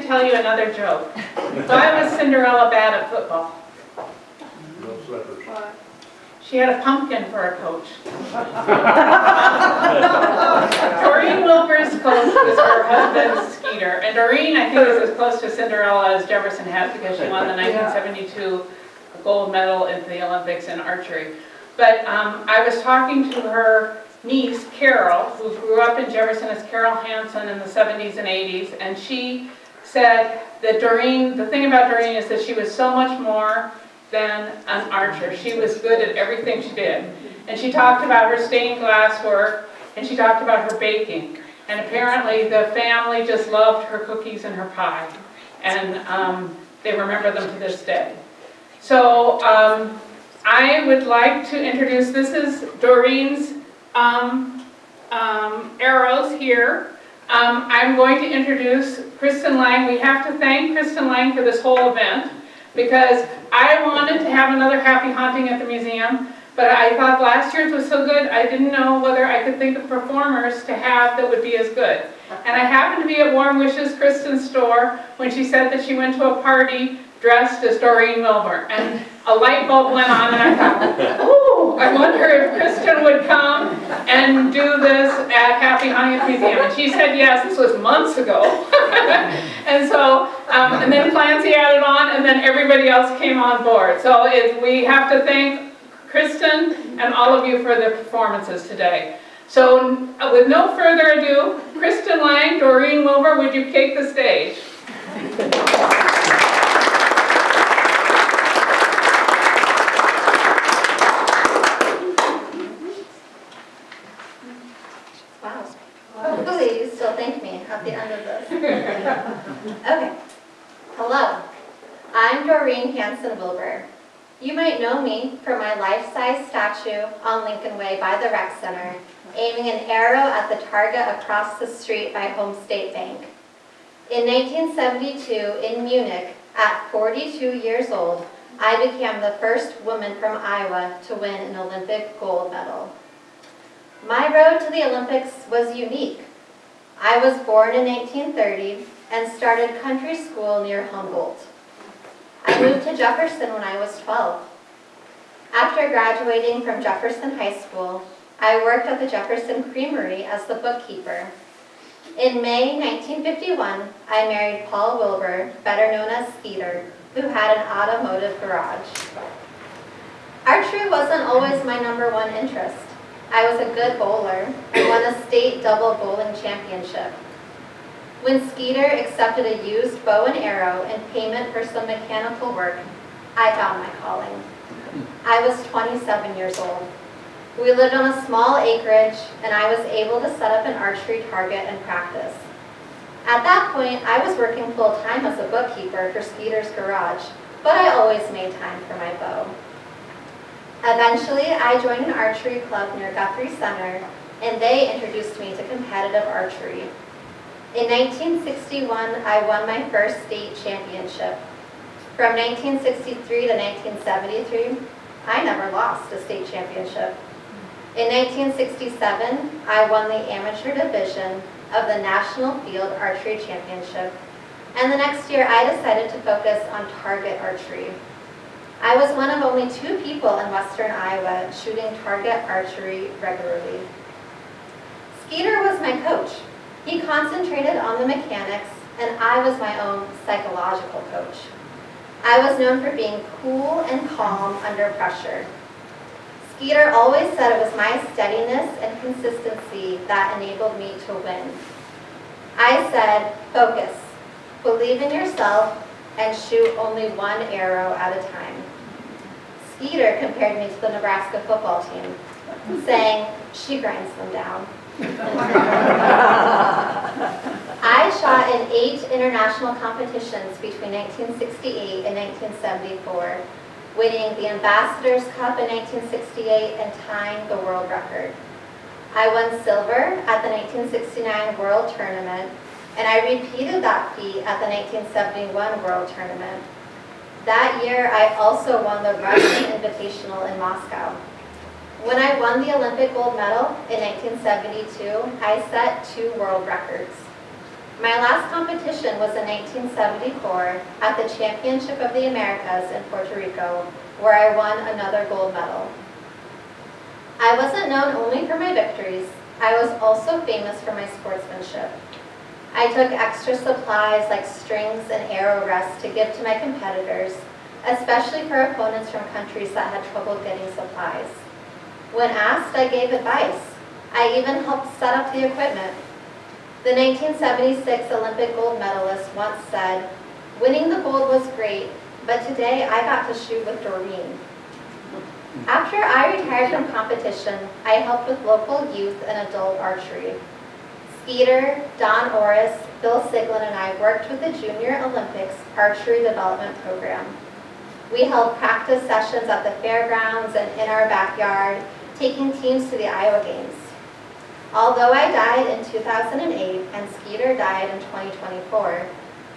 to tell you another joke. Why was Cinderella bad at football? No slippers. She had a pumpkin for a coach. Doreen Wilbur's coach was her husband, Skeeter. And Doreen, I think, is as close to Cinderella as Jefferson has because she won the 1972 gold medal at the Olympics in archery. But I was talking to her niece, Carol, who grew up in Jefferson as Carol Hansen in the 70s and 80s, and she said that Doreen, the thing about Doreen is that she was so much more than an archer. She was good at everything she did. And she talked about her stained glass work, and she talked about her baking. And apparently the family just loved her cookies and her pie. And they remember them to this day. So I would like to introduce, this is Doreen's arrows here. I'm going to introduce Kristin Lang. We have to thank Kristin Lang for this whole event because I wanted to have another happy haunting at the museum, but I thought last year's was so good, I didn't know whether I could think of performers to have that would be as good. And I happened to be at Warm Wishes, Kristin's store, when she said that she went to a party dressed as Doreen Wilbur, and a light bulb went on, and I thought, ooh, I wonder if Kristin would come and do this at Happy Huntington Museum. And she said yes. This was months ago. And so, and then Clancy added on, and then everybody else came on board. So we have to thank Kristin and all of you for the performances today. So with no further ado, Kristin Lang, Doreen Wilbur, would you take the stage? Hopefully you still thank me at the end of this. Okay. Hello. I'm Doreen Hansen Wilbur. You might know me from my life-size statue on Lincoln Way by the Rec Center, aiming an arrow at the target across the street by Home State Bank. In 1972, in Munich, at 42 years old, I became the first woman from Iowa to win an Olympic gold medal. My road to the Olympics was unique. I was born in 1930 and started country school near Humboldt. I moved to Jefferson when I was 12. After graduating from Jefferson High School, I worked at the Jefferson Creamery as the bookkeeper. In May 1951, I married Paul Wilbur, better known as Skeeter, who had an automotive garage. Archery wasn't always my #1 interest. I was a good bowler and won a state double bowling championship. When Skeeter accepted a used bow and arrow in payment for some mechanical work, I found my calling. I was 27 years old. We lived on a small acreage, and I was able to set up an archery target and practice. At that point, I was working full-time as a bookkeeper for Skeeter's garage, but I always made time for my bow. Eventually, I joined an archery club near Guthrie Center, and they introduced me to competitive archery. In 1961, I won my first state championship. From 1963 to 1973, I never lost a state championship. In 1967, I won the amateur division of the National Field Archery Championship, and the next year I decided to focus on target archery. I was one of only 2 people in western Iowa shooting target archery regularly. Skeeter was my coach. He concentrated on the mechanics, and I was my own psychological coach. I was known for being cool and calm under pressure. Skeeter always said it was my steadiness and consistency that enabled me to win. I said, focus, believe in yourself, and shoot only 1 arrow at a time. Skeeter compared me to the Nebraska football team, saying, she grinds them down. I shot in 8 international competitions between 1968 and 1974, winning the Ambassadors Cup in 1968 and tying the world record. I won silver at the 1969 World Tournament, and I repeated that feat at the 1971 World Tournament. That year, I also won the Russian Invitational in Moscow. When I won the Olympic gold medal in 1972, I set 2 world records. My last competition was in 1974 at the Championship of the Americas in Puerto Rico, where I won another gold medal. I wasn't known only for my victories, I was also famous for my sportsmanship. I took extra supplies like strings and arrow rests to give to my competitors, especially for opponents from countries that had trouble getting supplies. When asked, I gave advice. I even helped set up the equipment. The 1976 Olympic gold medalist once said, "Winning the gold was great, but today I got to shoot with Doreen." After I retired from competition, I helped with local youth and adult archery. Skeeter, Don Orris, Bill Siglin, and I worked with the Junior Olympics Archery Development Program. We held practice sessions at the fairgrounds and in our backyard, taking teams to the Iowa Games. Although I died in 2008 and Skeeter died in 2024,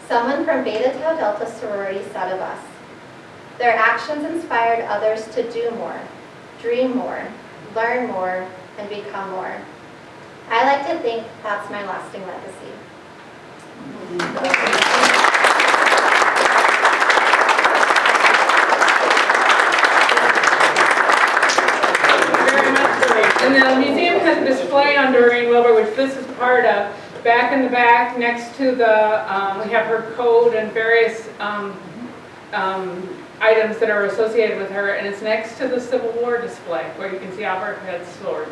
someone from Beta Tau Delta sorority said of us, "Their actions inspired others to do more, dream more, learn more, and become more." I like to think that's my lasting legacy. And the museum has a display on Doreen Wilbur, which this is part of. Back in the back, next to the, we have her code and various items that are associated with her, and it's next to the Civil War display, where you can see Albert Head's sword.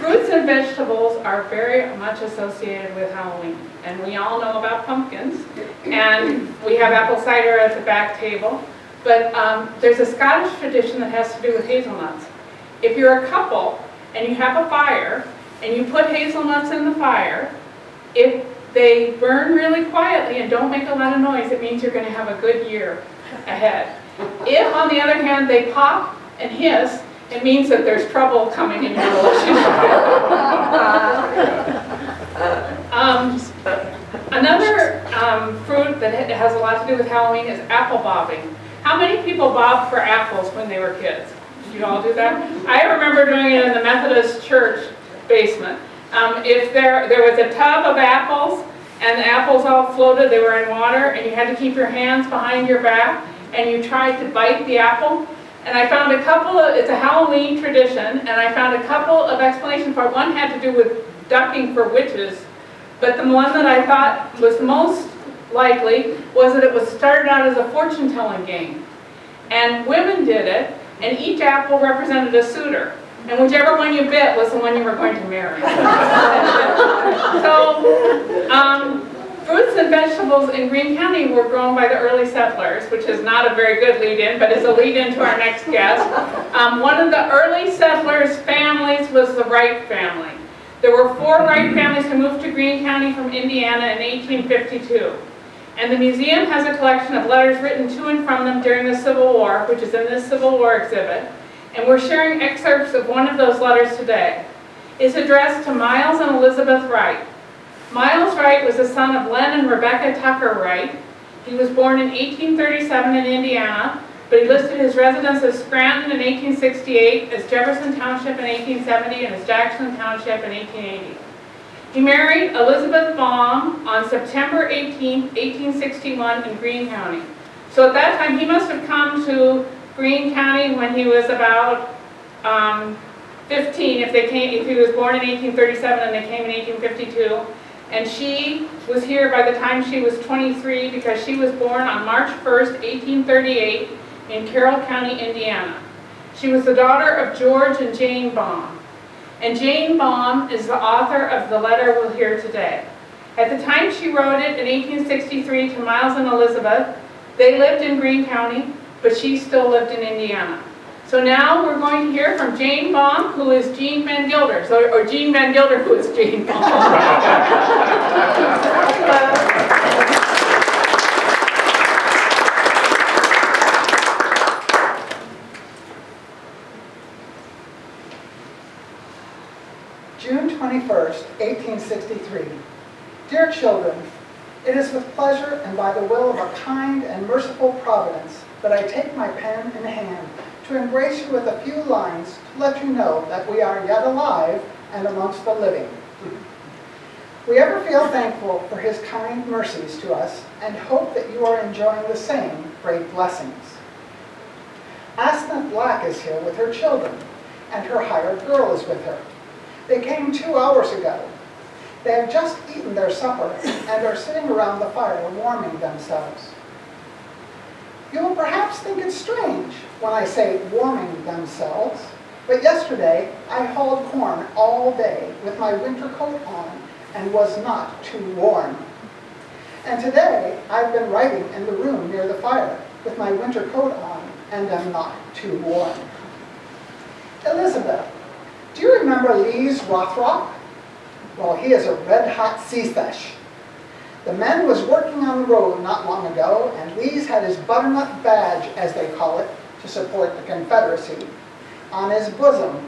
Fruits and vegetables are very much associated with Halloween, and we all know about pumpkins, and we have apple cider at the back table, but there's a Scottish tradition that has to do with hazelnuts. If you're a couple and you have a fire and you put hazelnuts in the fire, if they burn really quietly and don't make a lot of noise, it means you're going to have a good year ahead. If, on the other hand, they pop and hiss, it means that there's trouble coming in your relationship. Another fruit that has a lot to do with Halloween is apple bobbing. How many people bobbed for apples when they were kids? Did you all do that? I remember doing it in the Methodist church basement. If there was a tub of apples and the apples all floated, they were in water, and you had to keep your hands behind your back and you tried to bite the apple. And I found a couple of, it's a Halloween tradition, and I found a couple of explanations for it. One had to do with ducking for witches, but the one that I thought was most likely was that it was started out as a fortune-telling game. And women did it, and each apple represented a suitor. And whichever one you bit was the one you were going to marry. So, fruits and vegetables in Greene County were grown by the early settlers, which is not a very good lead-in, but is a lead-in to our next guest. One of the early settlers' families was the Wright family. There were 4 Wright families who moved to Greene County from Indiana in 1852. And the museum has a collection of letters written to and from them during the Civil War, which is in this Civil War exhibit. And we're sharing excerpts of one of those letters today. It's addressed to Miles and Elizabeth Wright. Miles Wright was the son of Len and Rebecca Tucker Wright. He was born in 1837 in Indiana, but he listed his residence as Scranton in 1868, as Jefferson Township in 1870, and as Jackson Township in 1880. He married Elizabeth Baum on September 18, 1861 in Greene County. So at that time, he must have come to Greene County when he was about 15, if he was born in 1837 and they came in 1852. And she was here by the time she was 23 because she was born on March 1st, 1838 in Carroll County, Indiana. She was the daughter of George and Jane Baum. And Jane Baum is the author of the letter we'll hear today. At the time she wrote it in 1863 to Miles and Elizabeth, they lived in Greene County, but she still lived in Indiana. So now we're going to hear from Jane Baum, who is Jean Van Gilder, or Jean Van Gilder, who is Jane Baum. June 21st, 1863. Dear children, it is with pleasure and by the will of a kind and merciful providence that I take my pen in hand to embrace you with a few lines to let you know that we are yet alive and amongst the living. We ever feel thankful for his kind mercies to us and hope that you are enjoying the same great blessings. Asna Black is here with her children, and her hired girl is with her. They came 2 hours ago. They have just eaten their supper and are sitting around the fire warming themselves. You will perhaps think it's strange when I say warming themselves, but yesterday I hauled corn all day with my winter coat on and was not too warm. And today I've been writing in the room near the fire with my winter coat on and am not too warm. Elizabeth, do you remember Lee's Rothrock? Well, he is a red-hot seafish. The men was working on the road not long ago, and Lee's had his butternut badge, as they call it, to support the Confederacy, on his bosom.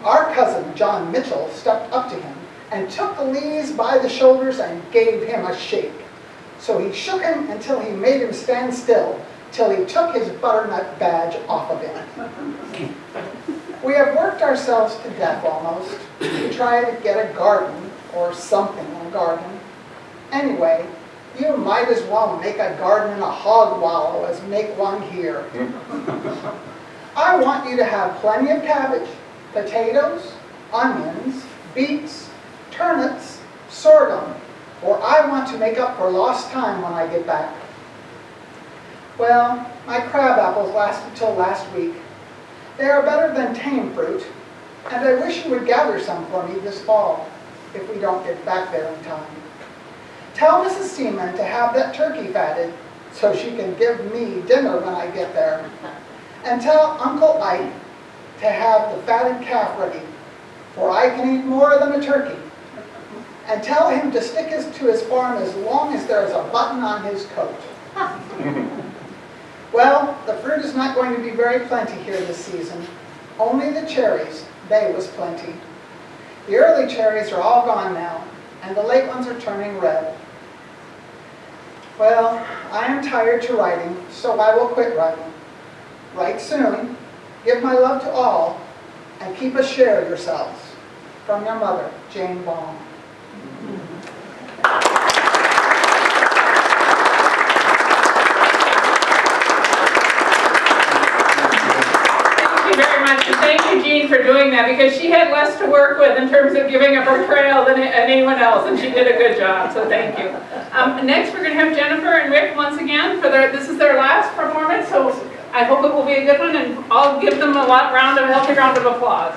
Our cousin, John Mitchell, stepped up to him and took Lee's by the shoulders and gave him a shake. So he shook him until he made him stand still, till he took his butternut badge off of him. We have worked ourselves to death almost to try to get a garden or something in a garden. Anyway, you might as well make a garden in a hog wallow as make one here. I want you to have plenty of cabbage, potatoes, onions, beets, turnips, sorghum, or I want to make up for lost time when I get back. Well, my crab apples lasted till last week. They are better than tame fruit, and I wish you would gather some for me this fall, if we don't get back there in time. Tell Mrs. Seaman to have that turkey fatted, so she can give me dinner when I get there. And tell Uncle Ike to have the fatted calf ready, for I can eat more than a turkey. And tell him to stick to his farm as long as there is a button on his coat. Well, the fruit is not going to be very plenty here this season. Only the cherries, they was plenty. The early cherries are all gone now, and the late ones are turning red. Well, I am tired to writing, so I will quit writing. Write soon, give my love to all, and keep a share of yourselves. From your mother, Jane Baum. Thank you, Jean, for doing that, because she had less to work with in terms of giving a portrayal than anyone else, and she did a good job, so thank you. Next, we're going to have Jennifer and Rick once again. This is their last performance, so I hope it will be a good one, and I'll give them a healthy round of applause.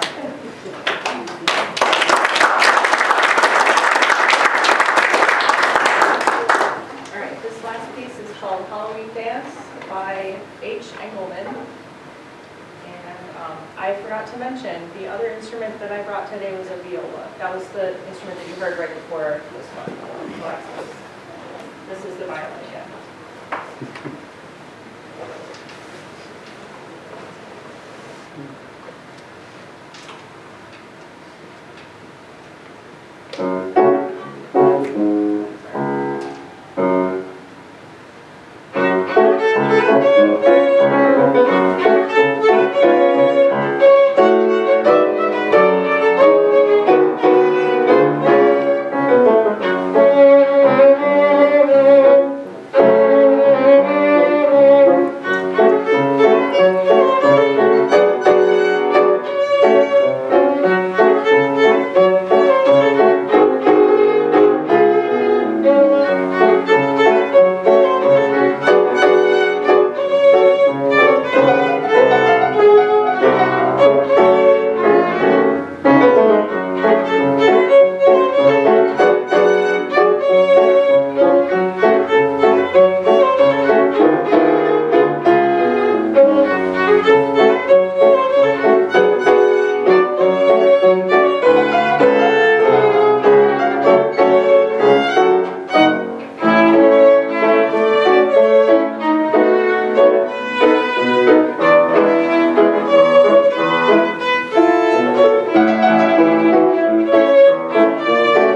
All right, this last piece is called Halloween Dance by H. Engelman. I forgot to mention, the other instrument that I brought today was a viola. That was the instrument that you heard right before this one. This is the violin again.